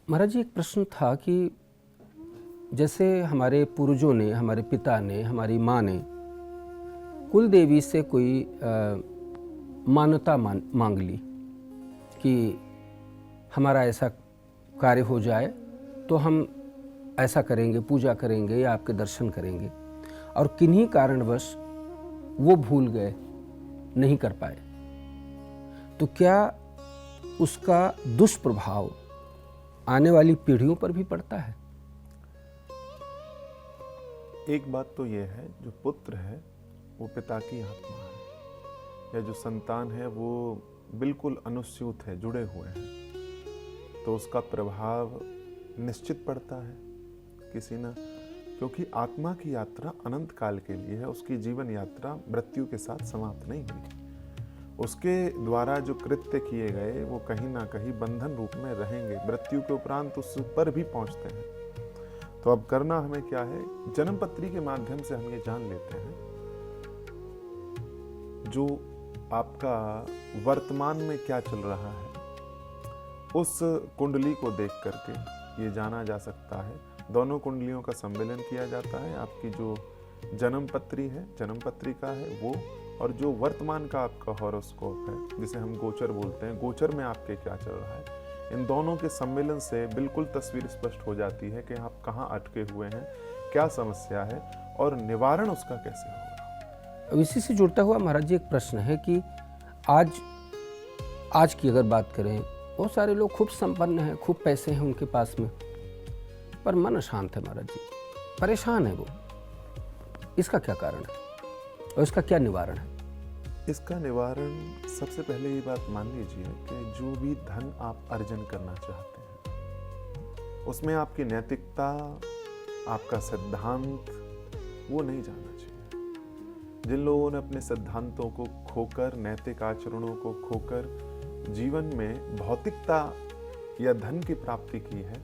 महाराज जी, एक प्रश्न था कि जैसे हमारे पूर्वजों ने, हमारे पिता ने, हमारी माँ ने कुल देवी से कोई मान्यता मांग ली कि हमारा ऐसा कार्य हो जाए तो हम ऐसा करेंगे, पूजा करेंगे या आपके दर्शन करेंगे, और किन्हीं कारणवश वो भूल गए, नहीं कर पाए, तो क्या उसका दुष्प्रभाव आने वाली पीढ़ियों पर भी पड़ता है? एक बात तो ये है, जो पुत्र है वो पिता की आत्मा है, या जो संतान है वो बिल्कुल अनुस्यूत है, जुड़े हुए हैं, तो उसका प्रभाव निश्चित पड़ता है किसी न, क्योंकि आत्मा की यात्रा अनंत काल के लिए है। उसकी जीवन यात्रा मृत्यु के साथ समाप्त नहीं हुई। उसके द्वारा जो कृत्य किए गए वो कहीं ना कहीं बंधन रूप में रहेंगे, मृत्यु के उपरांत उस पर भी पहुंचते हैं। तो अब करना हमें क्या है, जन्मपत्री के माध्यम से हम ये जान लेते हैं जो आपका वर्तमान में क्या चल रहा है। उस कुंडली को देख करके ये जाना जा सकता है। दोनों कुंडलियों का सम्मिलन किया जाता है। आपकी जो जन्मपत्री है, जन्मपत्रिका है वो, और जो वर्तमान का आपका हॉरोस्कोप है, जिसे हम गोचर बोलते हैं, गोचर में आपके क्या चल रहा है, इन दोनों के सम्मेलन से बिल्कुल तस्वीर स्पष्ट हो जाती है कि आप कहाँ अटके हुए हैं, क्या समस्या है और निवारण उसका कैसे होगा। अब इसी से जुड़ता हुआ महाराज जी एक प्रश्न है कि आज की अगर बात करें, बहुत सारे लोग खूब संपन्न हैं, खूब पैसे हैं उनके पास में, पर मन अशांत है महाराज जी, परेशान है वो। इसका क्या कारण है और इसका क्या निवारण है? इसका निवारण, सबसे पहले ये बात मान लीजिए कि जो भी धन आप अर्जन करना चाहते हैं उसमें आपकी नैतिकता, आपका सिद्धांत वो नहीं जाना चाहिए। जिन लोगों ने अपने सिद्धांतों को खोकर, नैतिक आचरणों को खोकर जीवन में भौतिकता या धन की प्राप्ति की है,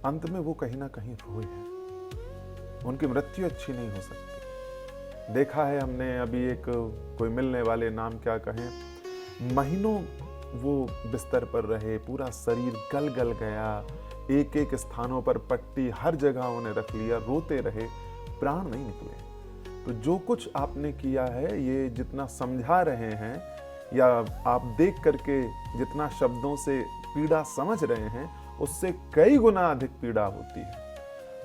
अंत में वो कहीं ना कहीं रोए हैं। उनकी मृत्यु अच्छी नहीं हो सकती। देखा है हमने अभी एक कोई मिलने वाले, नाम क्या कहें, महीनों वो बिस्तर पर रहे, पूरा शरीर गल गल गया, एक एक स्थानों पर पट्टी, हर जगह उन्हें रख लिया, रोते रहे, प्राण नहीं निकले। तो जो कुछ आपने किया है, ये जितना समझा रहे हैं या आप देख करके जितना शब्दों से पीड़ा समझ रहे हैं, उससे कई गुना अधिक पीड़ा होती है।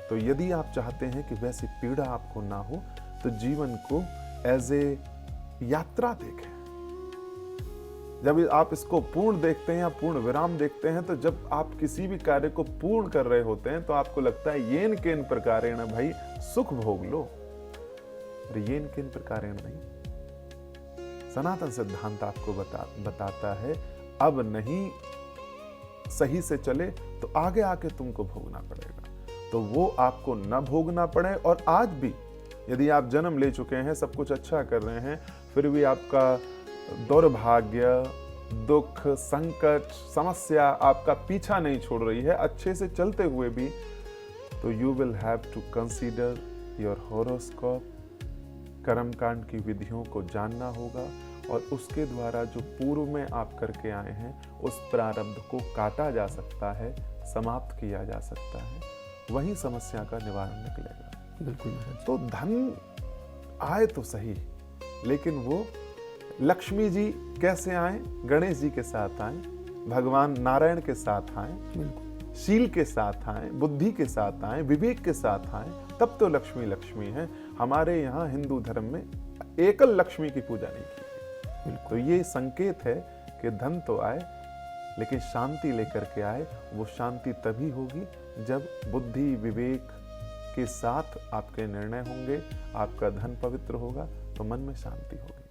तो यदि आप चाहते हैं कि वैसी पीड़ा आपको ना हो, तो जीवन को एज ए यात्रा देखें। जब आप इसको पूर्ण देखते हैं या पूर्ण विराम देखते हैं, तो जब आप किसी भी कार्य को पूर्ण कर रहे होते हैं तो आपको लगता है येन केन प्रकारेण भाई सुख भोग लो। येन केन प्रकारेण नहीं, सनातन सिद्धांत आपको बताता है अब नहीं सही से चले तो आगे आके तुमको भोगना पड़ेगा। तो वो आपको न भोगना पड़े। और आज भी यदि आप जन्म ले चुके हैं, सब कुछ अच्छा कर रहे हैं, फिर भी आपका दुर्भाग्य, दुख, संकट, समस्या आपका पीछा नहीं छोड़ रही है अच्छे से चलते हुए भी, तो you will have to consider your horoscope. कर्मकांड की विधियों को जानना होगा और उसके द्वारा जो पूर्व में आप करके आए हैं उस प्रारब्ध को काटा जा सकता है, समाप्त किया जा सकता है, वही समस्या का निवारण निकलेगा। बिल्कुल। तो धन आए तो सही, लेकिन वो लक्ष्मी जी कैसे आए? गणेश जी के साथ आए, भगवान नारायण के साथ आए, शील के साथ आए, बुद्धि के साथ आए, विवेक के साथ आए, तब तो लक्ष्मी लक्ष्मी है। हमारे यहाँ हिंदू धर्म में एकल लक्ष्मी की पूजा नहीं की। तो ये संकेत है कि धन तो आए, लेकिन शांति लेकर के आए। वो शांति तभी होगी जब बुद्धि, विवेक के साथ आपके निर्णय होंगे, आपका धन पवित्र होगा, तो मन में शांति होगी।